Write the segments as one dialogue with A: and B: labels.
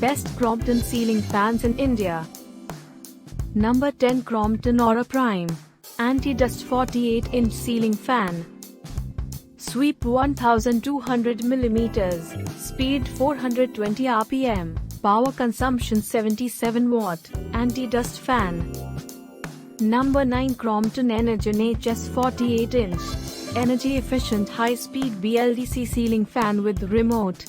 A: Best Crompton ceiling fans in India. Number 10 Crompton Aura Prime Anti-Dust 48-inch ceiling fan. Sweep 1200 mm, speed 420 rpm, power consumption 77 watt, anti-dust fan. Number 9 Crompton Energen HS 48-inch, energy-efficient high-speed BLDC ceiling fan with remote.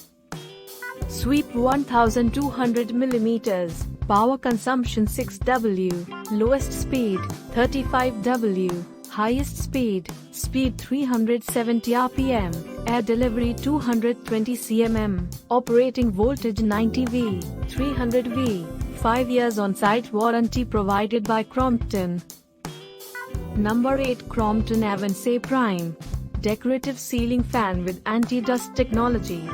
A: Sweep 1200 mm, power consumption 6W, lowest speed 35W, highest speed 370 rpm, air delivery 220 cmm, operating voltage 90 V, 300 V, 5 years on-site warranty provided by Crompton. Number 8 Crompton Avancer Prime Decorative ceiling fan with anti-dust technology.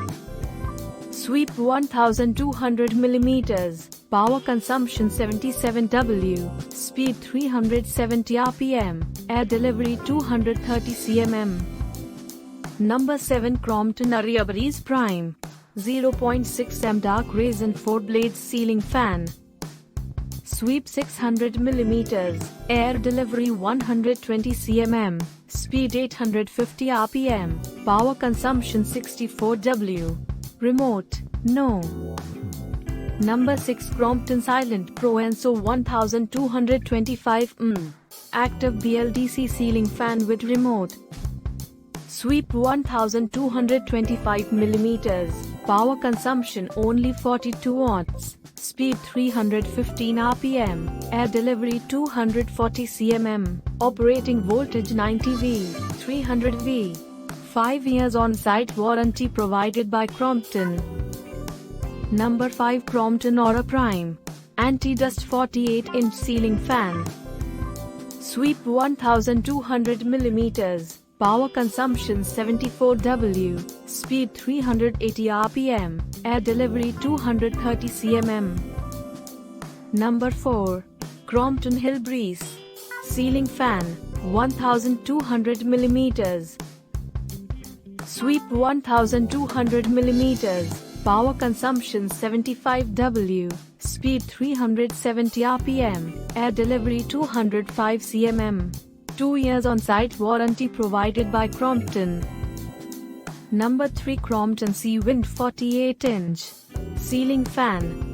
A: Sweep 1200 mm, power consumption 77W, speed 370 rpm, air delivery 230 cmm. Number 7 Crompton ARIVABRIZ Prime 0.6 dark resin 4-blades ceiling fan. Sweep 600 mm, air delivery 120 cmm, speed 850 rpm, power consumption 64W. Remote, no. Number 6 Crompton Silent Pro Enso 1225 active BLDC ceiling fan with remote. Sweep 1225 mm, power consumption only 42 watts, speed 315 rpm, air delivery 240 cmm, operating voltage 90 V, 300 V. 5 years on-site warranty provided by Crompton. Number 5 Crompton Aura Prime Anti-Dust 48-inch ceiling fan. Sweep 1200 mm, power consumption 74W, speed 380 rpm, air delivery 230 cmm. Number 4 Crompton Briz ceiling fan 1200 mm. Sweep 1200 mm, power consumption 75W, speed 370 rpm, air delivery 205 cmm. 2 years on-site warranty providid by Crompton. Number 3 Crompton Sea Wind 48-inch ceiling fan.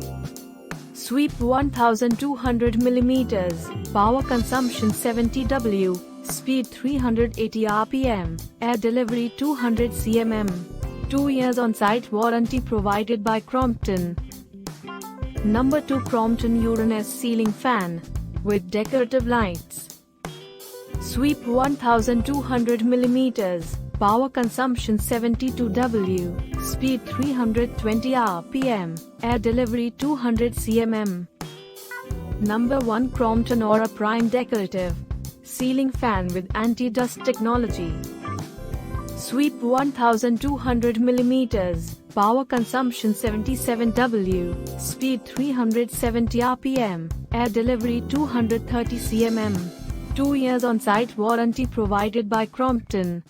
A: Sweep 1200 mm, power consumption 70W, speed 380 rpm, air delivery 200 cmm. 2 years on-site warranty provided by Crompton. Number 2 Crompton Uranus ceiling fan with decorative lights. Sweep 1200 mm, power consumption 72W, speed 320 rpm, air delivery 200 cmm. Number 1 Crompton Aura Prime Decorative ceiling fan with anti-dust technology. Sweep 1200 mm, power consumption 77W, speed 370 rpm, air delivery 230 cmm. 2 years on-site warranty provided by Crompton.